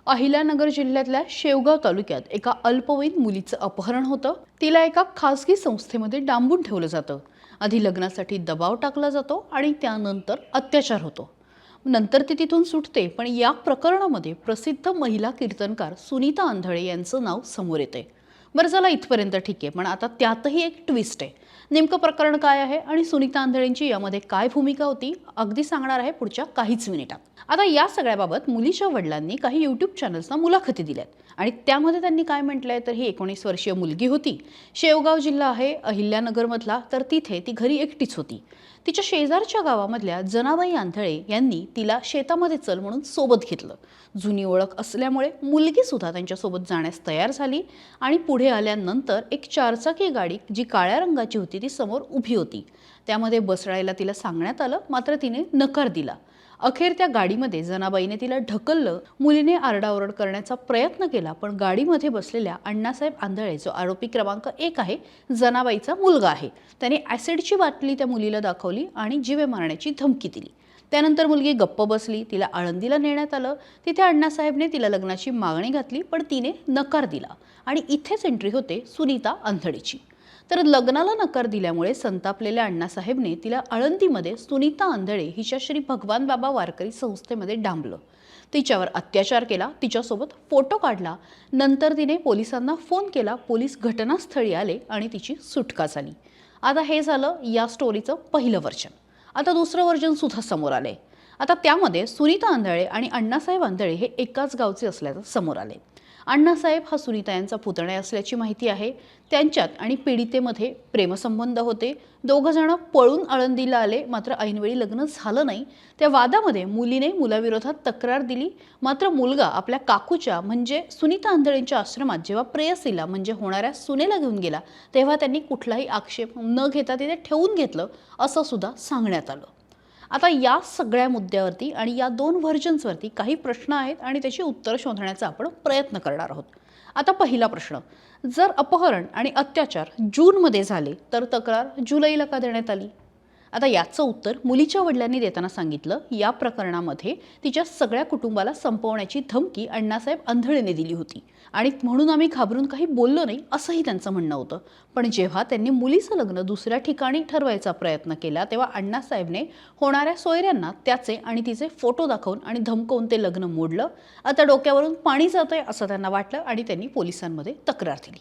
अहिल्यानगर जिल्ह्यातल्या शेवगाव तालुक्यात एका अल्पवयीन मुलीचं अपहरण होतं। तिला एका खासगी संस्थेमध्ये डांबून ठेवलं जातं। आधी लग्नासाठी दबाव टाकला जातो आणि त्यानंतर अत्याचार होतो। नंतर ती तिथून सुटते, पण या प्रकरणामध्ये प्रसिद्ध महिला कीर्तनकार सुनीता आंधळे यांचं नाव समोर येते। बरं, चला इथपर्यंत ठीक आहे, पण आता त्यातही एक ट्विस्ट आहे। नेमकं प्रकरण काय आहे आणि सुनीता आंधळेंची यामध्ये काय भूमिका होती, अगदी सांगणार आहे पुढच्या काहीच मिनिटात। आता या सगळ्याबाबत मुलीच्या वडिलांनी काही यूट्यूब चॅनल्सना मुलाखती दिल्यात आणि त्यामध्ये त्यांनी काय म्हटलंय तर ही 19 वर्षीय मुलगी होती। शेवगाव जिल्हा आहे अहिल्यानगरमधला, तर तिथे ती घरी एकटीच होती। तिच्या शेजारच्या गावामधल्या जनाबाई आंधळे यांनी तिला शेतामध्ये चल म्हणून सोबत घेतलं। जुनी ओळख असल्यामुळे मुलगी सुद्धा त्यांच्यासोबत जाण्यास तयार झाली आणि पुढे आल्यानंतर एक चारचाकी गाडी जी काळ्या रंगाची होती ती समोर उभी होती। त्यामध्ये बसवायला तिला सांगण्यात आलं, मात्र तिने नकार दिला। अखेर त्या गाडीमध्ये जनाबाईने तिला ढकललं। मुलीने आरडाओरड करण्याचा प्रयत्न केला, पण गाडीमध्ये बसलेल्या अण्णासाहेब आंधळे जो आरोपी क्रमांक 1 आहे, जनाबाईचा मुलगा आहे, त्याने ॲसिडची बाटली त्या मुलीला दाखवली आणि जीवे मारण्याची धमकी दिली। त्यानंतर मुलगी गप्प बसली। तिला आळंदीला नेण्यात आलं। तिथे अण्णासाहेबने तिला लग्नाची मागणी घातली, पण तिने नकार दिला आणि इथेच एंट्री होते सुनीता आंधळेची। तर लग्नाला नकार दिल्यामुळे संतापलेल्या अण्णासाहेबने तिला आळंदीमध्ये सुनीता आंधळे हिच्या श्री भगवान बाबा वारकरी संस्थेमध्ये डांबलं। तिच्यावर अत्याचार केला, तिच्यासोबत फोटो काढला। नंतर तिने पोलिसांना फोन केला। पोलीस घटनास्थळी आले आणि तिची सुटका झाली। आता हे झालं या स्टोरीचं पहिलं वर्जन। आता दुसरं वर्जन सुद्धा समोर आलंय। आता त्यामध्ये सुनीता आंधळे आणि अण्णासाहेब आंधळे हे एकाच गावचे असल्याचं समोर आले। अण्णासाहेब हा सुनीता यांचा पुतण्या असल्याची माहिती आहे। त्यांच्यात आणि पीडितेमध्ये प्रेमसंबंध होते। दोघं जण पळून आळंदीला आले, मात्र ऐनवेळी लग्न झालं नाही। त्या वादामध्ये मुलीने मुलाविरोधात तक्रार दिली, मात्र मुलगा आपल्या काकूच्या म्हणजे सुनीता आंधळेंच्या आश्रमात जेव्हा प्रेयसीला म्हणजे होणाऱ्या सुनेला घेऊन गेला, तेव्हा त्यांनी कुठलाही आक्षेप न घेता तिथे ठेवून घेतलं असं सुद्धा सांगण्यात आलं। आता या सगळ्या मुद्द्यावरती आणि या दोन व्हर्जन्सवरती काही प्रश्न आहेत आणि त्याची उत्तरं शोधण्याचा आपण प्रयत्न करणार आहोत। आता पहिला प्रश्न, जर अपहरण आणि अत्याचार जूनमध्ये झाले तर तक्रार जुलैला का देण्यात आली? आता याचं उत्तर मुलीच्या वडिलांनी देताना सांगितलं, या प्रकरणामध्ये तिच्या सगळ्या कुटुंबाला संपवण्याची धमकी अण्णासाहेब आंधळेने दिली होती आणि म्हणून आम्ही घाबरून काही बोललो नाही असंही त्यांचं म्हणणं होतं। पण जेव्हा त्यांनी मुलीचं लग्न दुसऱ्या ठिकाणी ठरवायचा प्रयत्न केला, तेव्हा अण्णासाहेबने होणाऱ्या सोयऱ्यांना त्याचे आणि तिचे फोटो दाखवून आणि धमकवून ते लग्न मोडलं। आता डोक्यावरून पाणी जातंय असं त्यांना वाटलं आणि त्यांनी पोलिसांमध्ये तक्रार दिली।